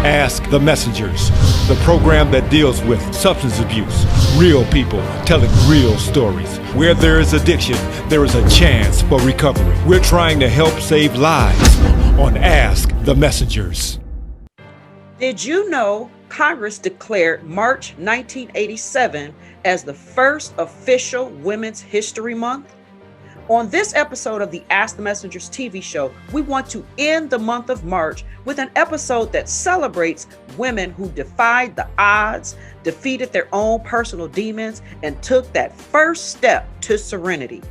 Ask the Messengers, the program that deals with substance abuse. Real people telling real stories. Where there is addiction, there is a chance for recovery. We're trying to help save lives on Ask the Messengers. Did you know Congress declared March 1987 as the first official Women's History Month? On this episode of the Ask the Messengers TV show, we want to end the month of March with an episode that celebrates women who defied the odds, defeated their own personal demons, and took that first step to serenity.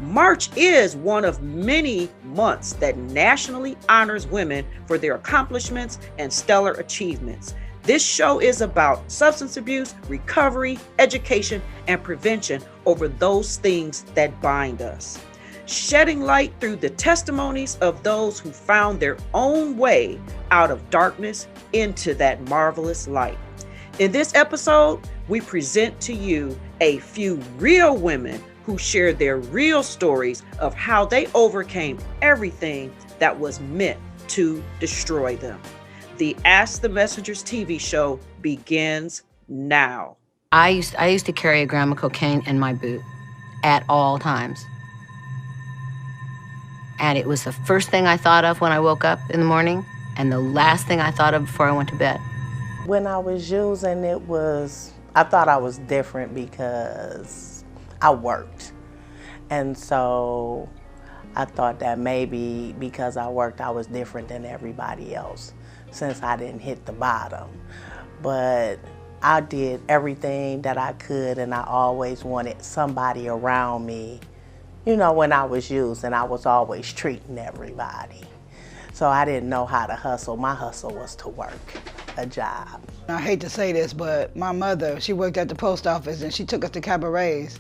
March is one of many months that nationally honors women for their accomplishments and stellar achievements. This show is about substance abuse, recovery, education, and prevention over those things that bind us. Shedding light through the testimonies of those who found their own way out of darkness into that marvelous light. In this episode, we present to you a few real women who shared their real stories of how they overcame everything that was meant to destroy them. The Ask the Messengers TV show begins now. I used to carry a gram of cocaine in my boot at all times. And it was the first thing I thought of when I woke up in the morning and the last thing I thought of before I went to bed. When I was using I thought I was different because I worked. And so I thought that maybe because I worked, I was different than everybody else since I didn't hit the bottom. But I did everything that I could, and I always wanted somebody around me. You know, when I was using, I was always treating everybody. So I didn't know how to hustle. My hustle was to work a job. I hate to say this, but my mother, she worked at the post office and she took us to cabarets.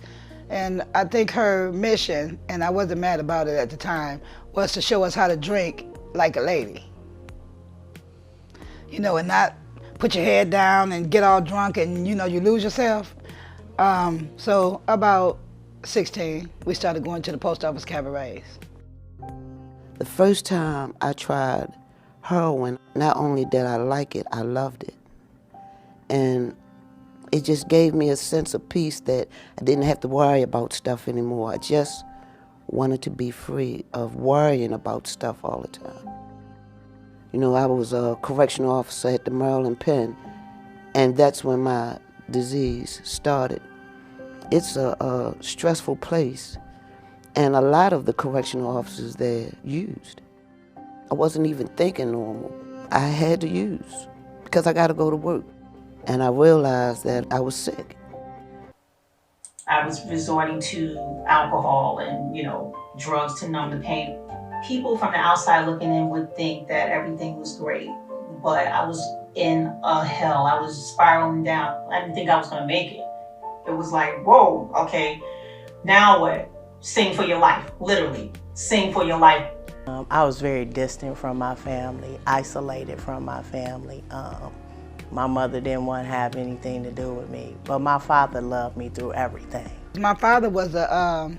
And I think her mission, and I wasn't mad about it at the time, was to show us how to drink like a lady. You know, and not put your head down and get all drunk and, you know, you lose yourself. So about 16, we started going to the post office cabarets. The first time I tried heroin, not only did I like it, I loved it. And it just gave me a sense of peace that I didn't have to worry about stuff anymore. I just wanted to be free of worrying about stuff all the time. You know, I was a correctional officer at the Maryland Pen, and that's when my disease started. It's a stressful place, and a lot of the correctional officers there used. I wasn't even thinking normal. I had to use because I got to go to work. And I realized that I was sick. I was resorting to alcohol and, drugs to numb the pain. People from the outside looking in would think that everything was great, but I was in a hell. I was spiraling down. I didn't think I was going to make it. It was like, whoa, okay, now what? Sing for your life, literally. Sing for your life. I was very distant from my family, isolated from my family. My mother didn't want to have anything to do with me, but my father loved me through everything. My father was a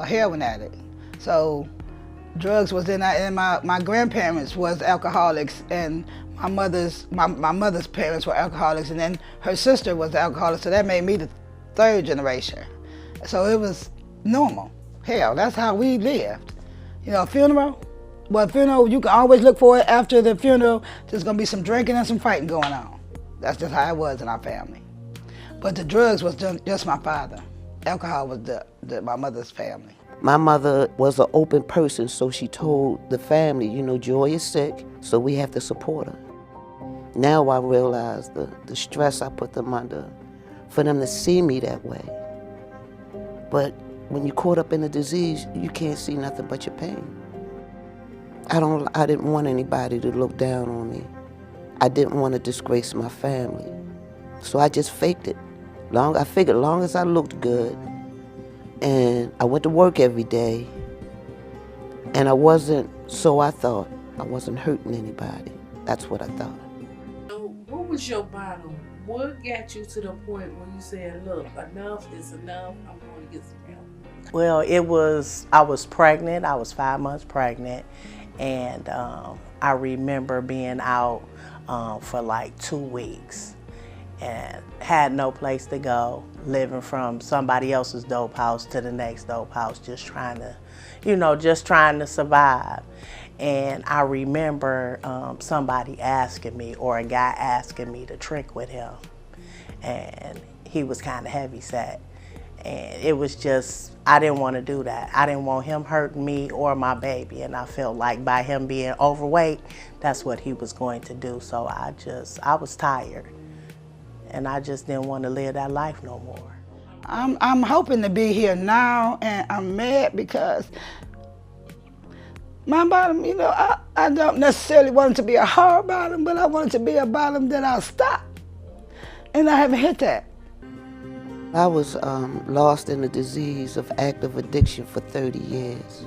heroin addict, so drugs was in that, and my grandparents was alcoholics, and my mother's parents were alcoholics, and then her sister was alcoholic, so that made me the third generation. So it was normal. Hell, that's how we lived. You know, a funeral. Well, funeral, you can always look for it after the funeral. There's gonna be some drinking and some fighting going on. That's just how it was in our family. But the drugs was just my father. Alcohol was my mother's family. My mother was an open person, so she told the family, Joy is sick, so we have to support her. Now I realize the stress I put them under, for them to see me that way. But when you're caught up in the disease, you can't see nothing but your pain. I didn't want anybody to look down on me. I didn't want to disgrace my family. So I just faked it. I figured long as I looked good, and I went to work every day, and I wasn't hurting anybody. That's what I thought. So what was your bottom? What got you to the point where you said, look, enough is enough, I'm going to get some help? Well, I was pregnant. I was 5 months pregnant. And I remember being out for like 2 weeks and had no place to go, living from somebody else's dope house to the next dope house, just trying to survive. And I remember somebody asking me, or a guy asking me to drink with him. And he was kind of heavy set. And it was just, I didn't want to do that. I didn't want him hurting me or my baby. And I felt like by him being overweight, that's what he was going to do. So I was tired. And I just didn't want to live that life no more. I'm hoping to be here now, and I'm mad because my bottom, I don't necessarily want it to be a hard bottom, but I want it to be a bottom that I'll stop. And I haven't hit that. I was lost in the disease of active addiction for 30 years.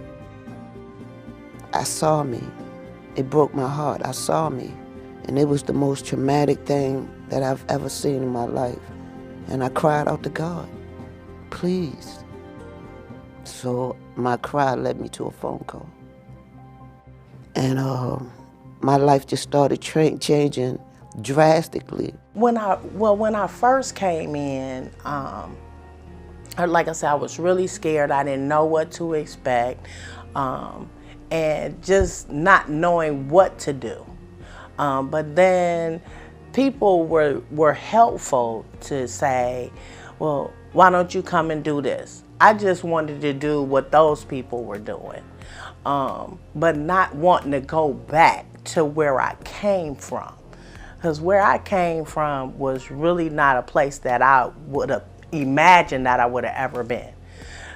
I saw me. It broke my heart. I saw me. And it was the most traumatic thing that I've ever seen in my life. And I cried out to God, please. So my cry led me to a phone call. And my life just started changing drastically. When I first came in, like I said, I was really scared. I didn't know what to expect, and just not knowing what to do. But then people were helpful to say, well, why don't you come and do this? I just wanted to do what those people were doing, but not wanting to go back to where I came from. Because where I came from was really not a place that I would have imagined that I would have ever been.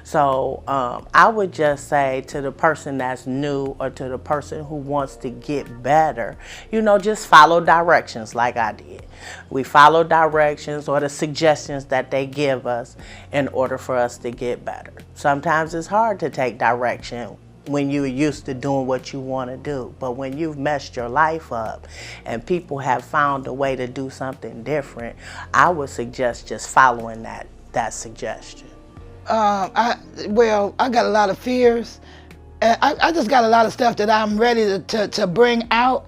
So I would just say to the person that's new or to the person who wants to get better, just follow directions like I did. We follow directions or the suggestions that they give us in order for us to get better. Sometimes it's hard to take direction when you're used to doing what you want to do. But when you've messed your life up and people have found a way to do something different, I would suggest just following that suggestion. I got a lot of fears. I just got a lot of stuff that I'm ready to bring out.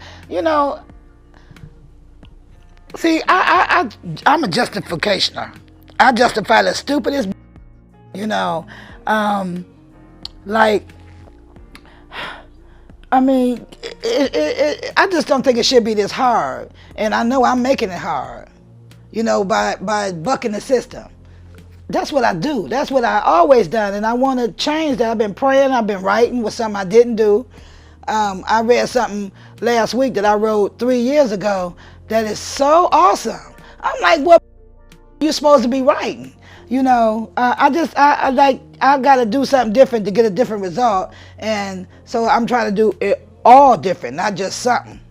See, I'm a justificationer. I justify the stupidest, I just don't think it should be this hard. And I know I'm making it hard, by bucking the system. That's what I do. That's what I always done. And I want to change that. I've been praying. I've been writing with something I didn't do. I read something last week that I wrote 3 years ago that is so awesome. I'm like, what you supposed to be writing? I got to do something different to get a different result. And so I'm trying to do it all different, not just some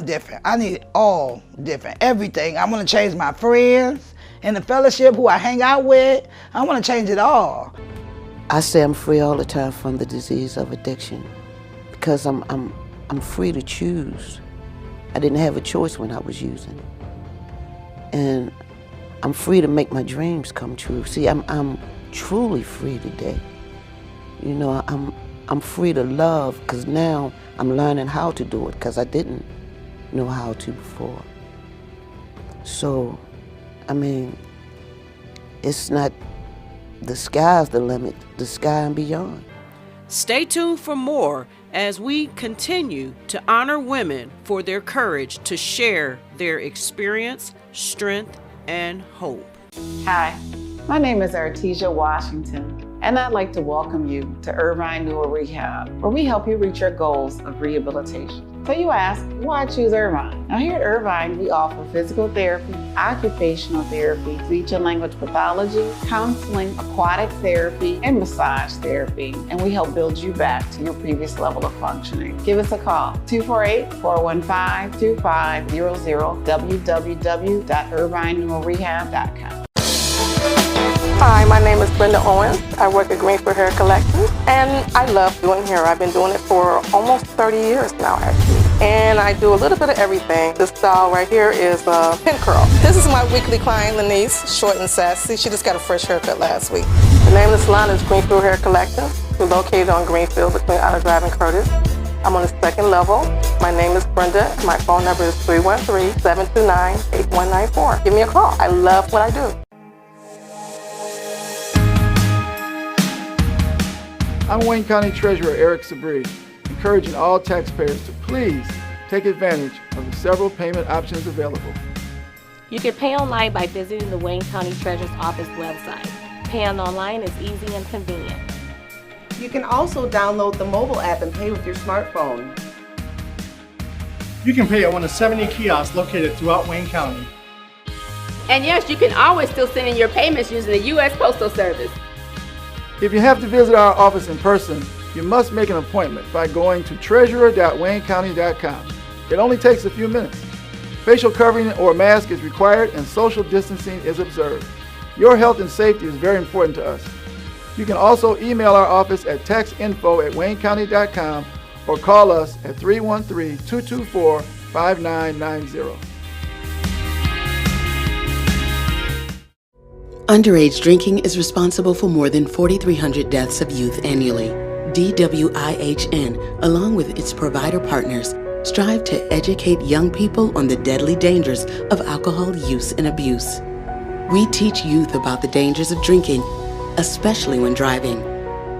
different. I need it all different, everything. I want to change my friends and the fellowship who I hang out with. I want to change it all. I say I'm free all the time from the disease of addiction because I'm free to choose. I didn't have a choice when I was using. And I'm free to make my dreams come true. See, I'm truly free today. I'm free to love because now I'm learning how to do it because I didn't know how to before. So, it's not the sky's the limit, the sky and beyond. Stay tuned for more as we continue to honor women for their courage to share their experience, strength, and hope. Hi, my name is Artesia Washington, and I'd like to welcome you to Irvine Newer Rehab, where we help you reach your goals of rehabilitation. So you ask, why choose Irvine? Now here at Irvine, we offer physical therapy, occupational therapy, speech and language pathology, counseling, aquatic therapy, and massage therapy. And we help build you back to your previous level of functioning. Give us a call, 248-415-2500, www.irvineneurorehab.com. Hi, my name is Brenda Owens. I work at Greenfield Hair Collection, and I love doing hair. I've been doing it for almost 30 years now, actually. And I do a little bit of everything. This style right here is a pin curl. This is my weekly client, Lenise, short and sassy. She just got a fresh haircut last week. The name of the salon is Greenfield Hair Collection. We're located on Greenfield between Outer Drive and Curtis. I'm on the second level. My name is Brenda. My phone number is 313-729-8194. Give me a call. I love what I do. I'm Wayne County Treasurer Eric Sabri, encouraging all taxpayers to please take advantage of the several payment options available. You can pay online by visiting the Wayne County Treasurer's Office website. Paying online is easy and convenient. You can also download the mobile app and pay with your smartphone. You can pay at one of 70 kiosks located throughout Wayne County. And yes, you can always still send in your payments using the U.S. Postal Service. If you have to visit our office in person, you must make an appointment by going to treasurer.waynecounty.com. It only takes a few minutes. Facial covering or mask is required and social distancing is observed. Your health and safety is very important to us. You can also email our office at taxinfo@waynecounty.com or call us at 313-224-5990. Underage drinking is responsible for more than 4,300 deaths of youth annually. DWIHN, along with its provider partners, strive to educate young people on the deadly dangers of alcohol use and abuse. We teach youth about the dangers of drinking, especially when driving.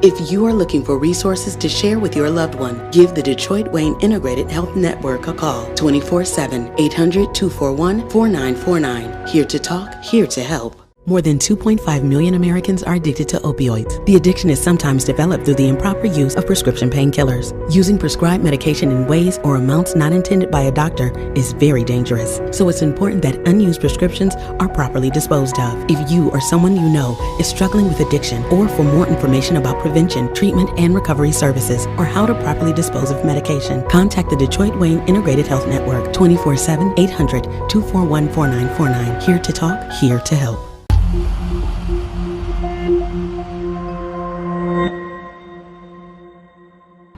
If you are looking for resources to share with your loved one, give the Detroit Wayne Integrated Health Network a call, 24/7, 800-241-4949. Here to talk, here to help. More than 2.5 million Americans are addicted to opioids. The addiction is sometimes developed through the improper use of prescription painkillers. Using prescribed medication in ways or amounts not intended by a doctor is very dangerous. So it's important that unused prescriptions are properly disposed of. If you or someone you know is struggling with addiction, or for more information about prevention, treatment, and recovery services, or how to properly dispose of medication, contact the Detroit Wayne Integrated Health Network, 24/7, 800-241-4949. Here to talk, here to help.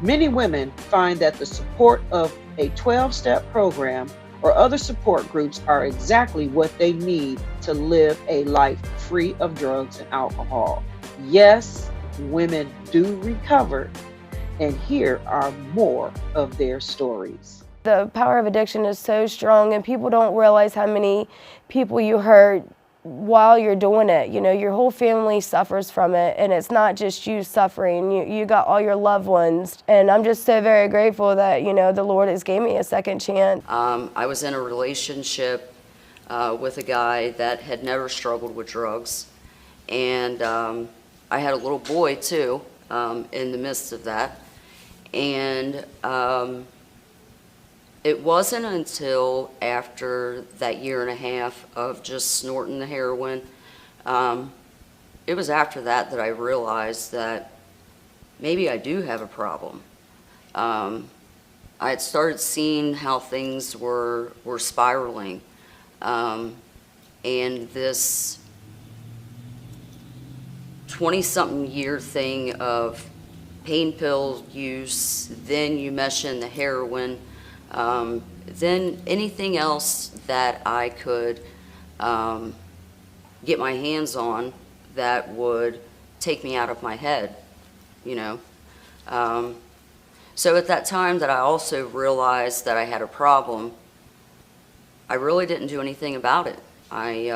Many women find that the support of a 12-step program or other support groups are exactly what they need to live a life free of drugs and alcohol. Yes, women do recover, and here are more of their stories. The power of addiction is so strong, and people don't realize how many people you hurt while you're doing it. You know, your whole family suffers from it, and it's not just you suffering. You got all your loved ones, and I'm just so very grateful that, you know, the Lord has gave me a second chance. I was in a relationship with a guy that had never struggled with drugs, and I had a little boy too in the midst of that, and it wasn't until after that year and a half of just snorting the heroin, it was after that I realized that maybe I do have a problem. I had started seeing how things were spiraling, and this 20-something year thing of pain pill use, then you mesh in the heroin, then anything else that I could get my hands on that would take me out of my head, you know. So at that time that I also realized that I had a problem, I really didn't do anything about it. I,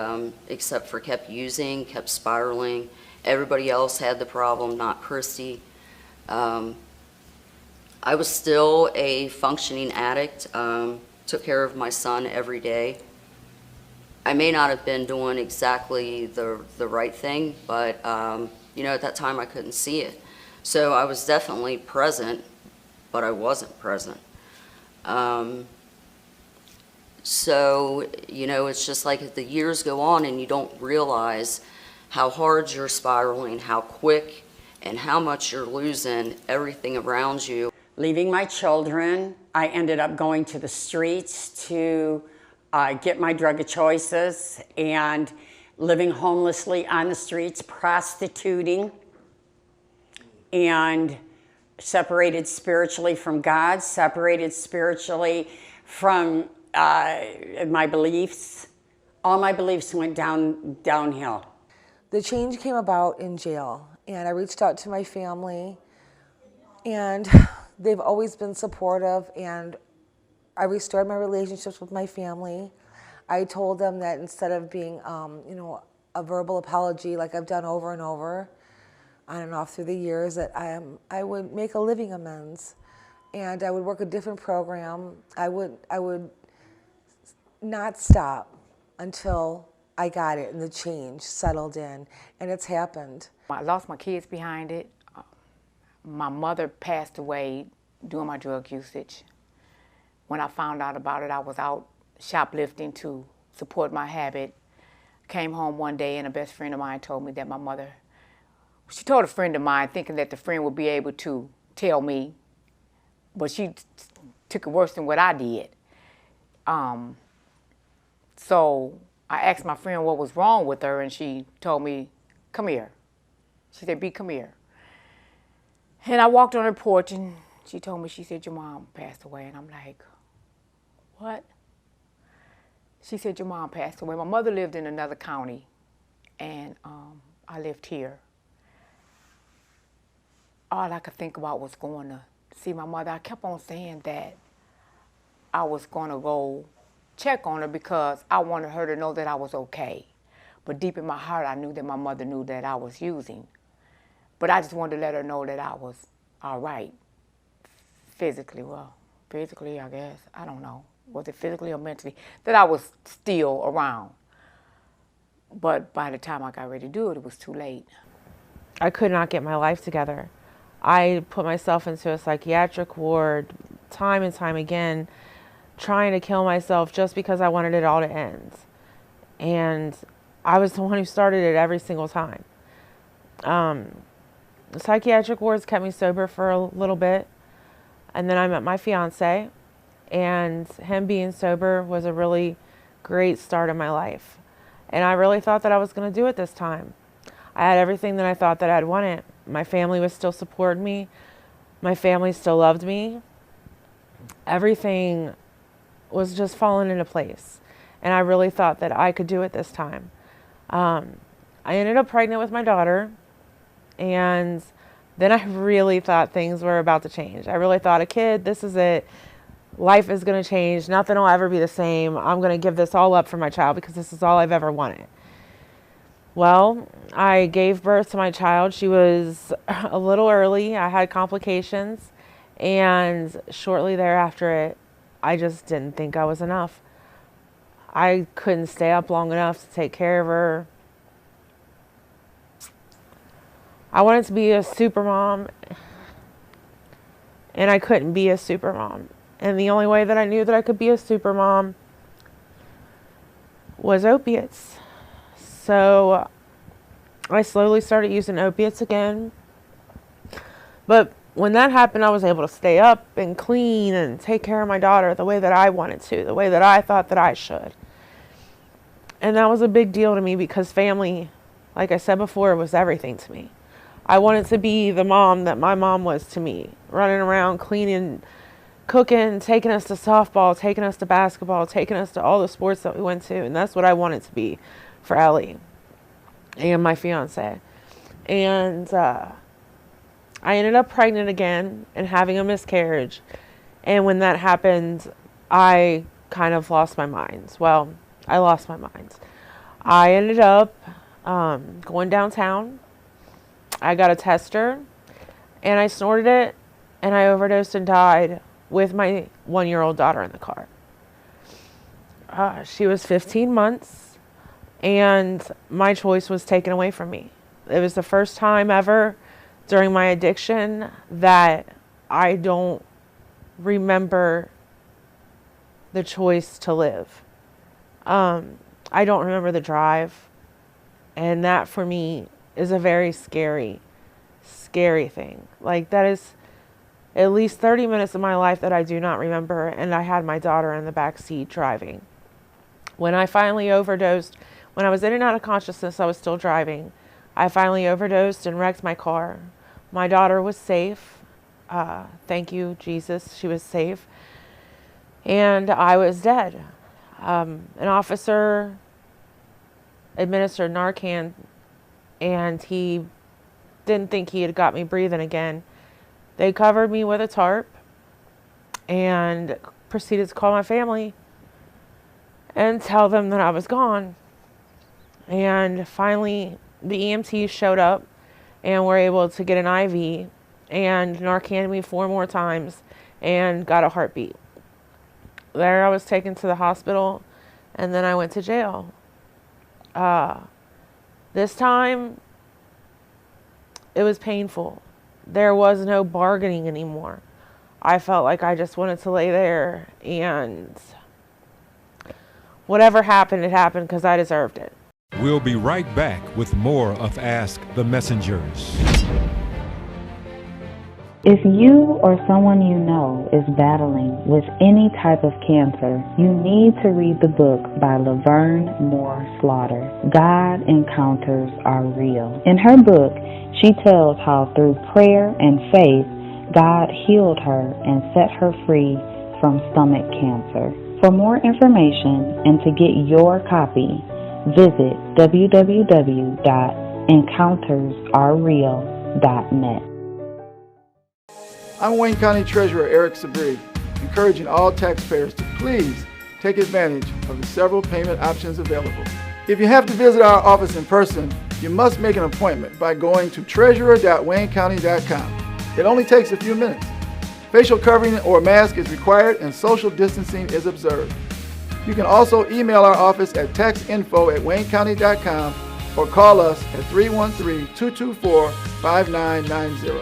except for kept using, kept spiraling. Everybody else had the problem, not Christy. I was still a functioning addict, took care of my son every day. I may not have been doing exactly the right thing, but you know, at that time I couldn't see it. So I was definitely present, but I wasn't present. So, you know, it's just like the years go on and you don't realize how hard you're spiraling, how quick, and how much you're losing everything around you. Leaving my children, I ended up going to the streets to get my drug of choices and living homelessly on the streets, prostituting, and separated spiritually from God, separated spiritually from my beliefs. All my beliefs went downhill. The change came about in jail, and I reached out to my family, and they've always been supportive, and I restored my relationships with my family. I told them that instead of being, a verbal apology like I've done over and over, on and off through the years, that I would make a living amends, and I would work a different program. I would not stop until I got it and the change settled in, and it's happened. I lost my kids behind it. My mother passed away during my drug usage. When I found out about it, I was out shoplifting to support my habit. Came home one day and a best friend of mine told me that my mother, she told a friend of mine thinking that the friend would be able to tell me, but she took it worse than what I did. So I asked my friend what was wrong with her, and she told me, come here. She said, B, come here. And I walked on her porch, and she told me, she said, your mom passed away. And I'm like, what? She said, your mom passed away. My mother lived in another county, and I lived here. All I could think about was going to see my mother. I kept on saying that I was going to go check on her because I wanted her to know that I was okay. But deep in my heart, I knew that my mother knew that I was using. But I just wanted to let her know that I was all right. Physically, I guess. I don't know. Was it physically or mentally? That I was still around. But by the time I got ready to do it, it was too late. I could not get my life together. I put myself into a psychiatric ward time and time again, trying to kill myself just because I wanted it all to end. And I was the one who started it every single time. The psychiatric wards kept me sober for a little bit. And then I met my fiance, and him being sober was a really great start in my life. And I really thought that I was going to do it this time. I had everything that I thought that I'd wanted. My family was still supporting me. My family still loved me. Everything was just falling into place. And I really thought that I could do it this time. I ended up pregnant with my daughter. And then I really thought things were about to change. I really thought, a kid, this is it. Life is going to change. Nothing will ever be the same. I'm going to give this all up for my child because this is all I've ever wanted. Well, I gave birth to my child. She was a little early. I had complications. And shortly thereafter, I just didn't think I was enough. I couldn't stay up long enough to take care of her. I wanted to be a super mom, and I couldn't be a super mom. And the only way that I knew that I could be a super mom was opiates. So I slowly started using opiates again. But when that happened, I was able to stay up and clean and take care of my daughter the way that I wanted to, the way that I thought that I should. And that was a big deal to me because family, like I said before, was everything to me. I wanted to be the mom that my mom was to me, running around, cleaning, cooking, taking us to softball, taking us to basketball, taking us to all the sports that we went to. And that's what I wanted to be for Ellie and my fiance. And I ended up pregnant again and having a miscarriage. And when that happened, I kind of lost my mind. Well, I lost my mind. I ended up going downtown. I got a tester, and I snorted it, and I overdosed and died with my 1-year-old daughter in the car. She was 15 months, and my choice was taken away from me. It was the first time ever during my addiction that I don't remember the choice to live. I don't remember the drive, and that for me is a very scary thing. Like, that is at least 30 minutes of my life that I do not remember, and I had my daughter in the back seat driving. When I finally overdosed, when I was in and out of consciousness, I was still driving. I finally overdosed and wrecked my car. My daughter was safe. Thank you, Jesus. She was safe. And I was dead. An officer administered Narcan, and he didn't think he had got me breathing again. They covered me with a tarp and proceeded to call my family and tell them that I was gone. And finally, the EMTs showed up and were able to get an IV and Narcaned me 4 more times and got a heartbeat. There I was taken to the hospital, and then I went to jail. This time, it was painful. There was no bargaining anymore. I felt like I just wanted to lay there, and whatever happened, it happened because I deserved it. We'll be right back with more of Ask the Messengers. If you or someone you know is battling with any type of cancer, you need to read the book by Laverne Moore Slaughter, God Encounters Are Real. In her book, she tells how through prayer and faith, God healed her and set her free from stomach cancer. For more information and to get your copy, visit www.encountersarereal.net. I'm Wayne County Treasurer Eric Sabri, encouraging all taxpayers to please take advantage of the several payment options available. If you have to visit our office in person, you must make an appointment by going to treasurer.waynecounty.com. It only takes a few minutes. Facial covering or mask is required and social distancing is observed. You can also email our office at taxinfo@waynecounty.com or call us at 313-224-5990.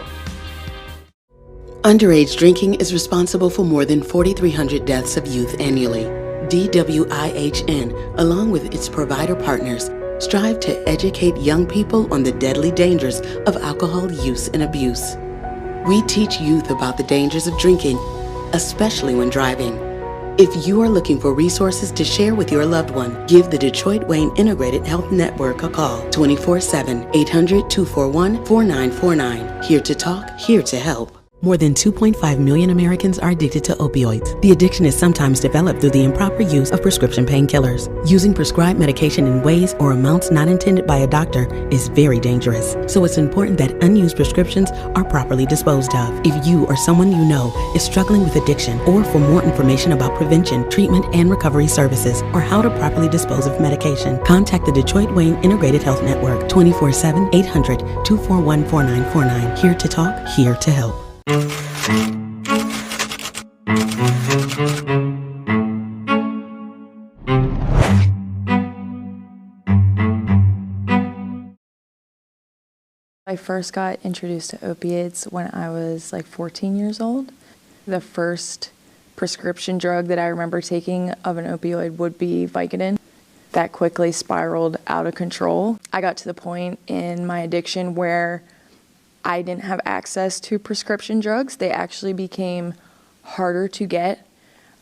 Underage drinking is responsible for more than 4,300 deaths of youth annually. DWIHN, along with its provider partners, strive to educate young people on the deadly dangers of alcohol use and abuse. We teach youth about the dangers of drinking, especially when driving. If you are looking for resources to share with your loved one, give the Detroit Wayne Integrated Health Network a call, 24/7, 800-241-4949. Here to talk, here to help. More than 2.5 million Americans are addicted to opioids. The addiction is sometimes developed through the improper use of prescription painkillers. Using prescribed medication in ways or amounts not intended by a doctor is very dangerous. So it's important that unused prescriptions are properly disposed of. If you or someone you know is struggling with addiction, or for more information about prevention, treatment, and recovery services, or how to properly dispose of medication, contact the Detroit Wayne Integrated Health Network, 24/7, 800-241-4949. Here to talk, here to help. I first got introduced to opiates when I was like 14 years old. The first prescription drug that I remember taking of an opioid would be Vicodin. That quickly spiraled out of control. I got to the point in my addiction where I didn't have access to prescription drugs. They actually became harder to get,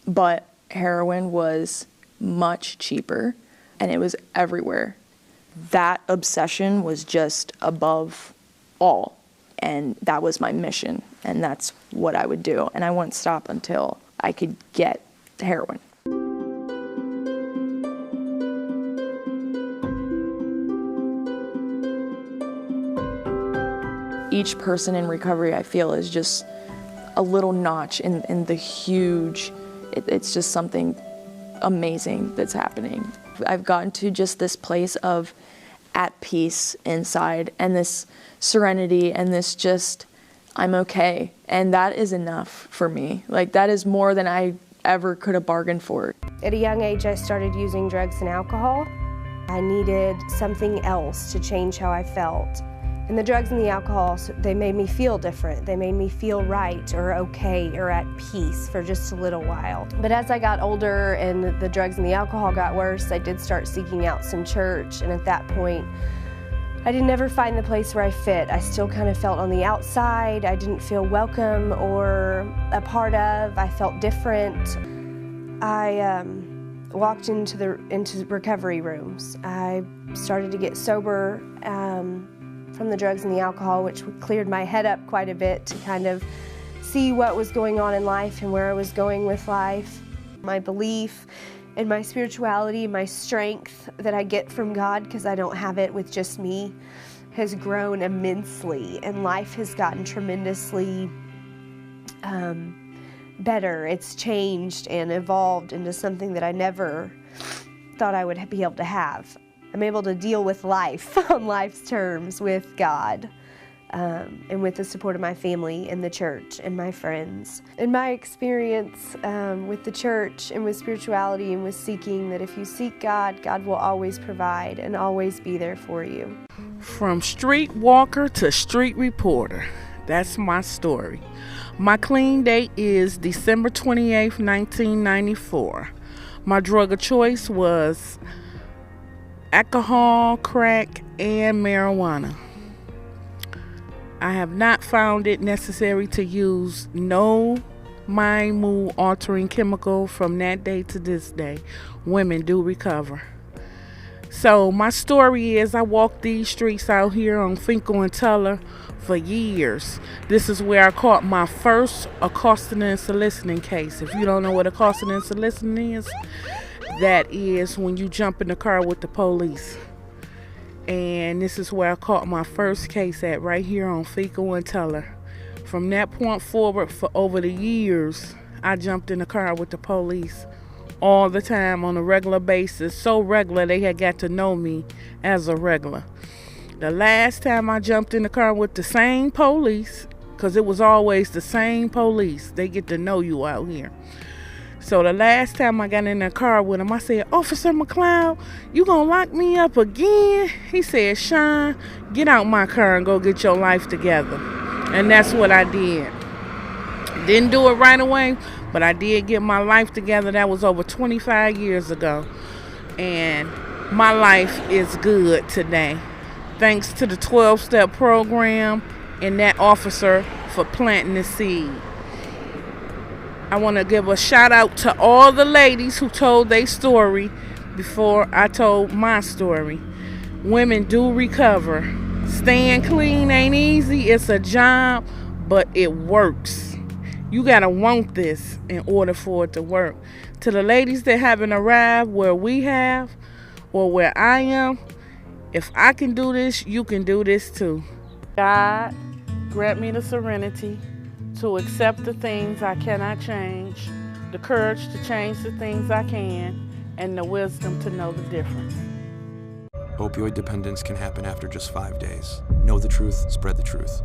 but heroin was much cheaper and it was everywhere. That obsession was just above all, and that was my mission, and that's what I would do, and I wouldn't stop until I could get heroin. Each person in recovery, I feel, is just a little notch in the huge, it's just something amazing that's happening. I've gotten to just this place of at peace inside, and this serenity, and this just, I'm okay. And that is enough for me. Like, that is more than I ever could have bargained for. At a young age, I started using drugs and alcohol. I needed something else to change how I felt. And the drugs and the alcohol, they made me feel different. They made me feel right or okay or at peace for just a little while. But as I got older and the drugs and the alcohol got worse, I did start seeking out some church. And at that point, I didn't ever find the place where I fit. I still kind of felt on the outside. I didn't feel welcome or a part of. I felt different. I walked into recovery rooms. I started to get sober from the drugs and the alcohol, which cleared my head up quite a bit to kind of see what was going on in life and where I was going with life. My belief in my spirituality, my strength that I get from God, because I don't have it with just me, has grown immensely, and life has gotten tremendously better. It's changed and evolved into something that I never thought I would be able to have. I'm able to deal with life on life's terms with God, and with the support of my family and the church and my friends. In my experience with the church and with spirituality and with seeking, that if you seek God, God will always provide and always be there for you. From street walker to street reporter, that's my story. My clean date is December 28th, 1994. My drug of choice was alcohol, crack, and marijuana. I have not found it necessary to use no mind mood altering chemical from that day to this day. Women do recover. So my story is, I walked these streets out here on Finkel and Teller for years. This is where I caught my first accosting and soliciting case. If you don't know what accosting and soliciting is, that is when you jump in the car with the police. And this is where I caught my first case at, right here on Finkel and Teller. From that point forward, for over the years, I jumped in the car with the police all the time on a regular basis. So regular, they had got to know me as a regular. The last time I jumped in the car with the same police, because it was always the same police, they get to know you out here. So the last time I got in the car with him, I said, "Officer McLeod, you gonna lock me up again?" He said, "Sean, get out my car and go get your life together." And that's what I did. Didn't do it right away, but I did get my life together. That was over 25 years ago. And my life is good today. Thanks to the 12-step program and that officer for planting the seed. I want to give a shout out to all the ladies who told their story before I told my story. Women do recover. Staying clean ain't easy. It's a job, but it works. You got to want this in order for it to work. To the ladies that haven't arrived where we have or where I am, if I can do this, you can do this too. God, grant me the serenity to accept the things I cannot change, the courage to change the things I can, and the wisdom to know the difference. Opioid dependence can happen after just 5 days. Know the truth, spread the truth.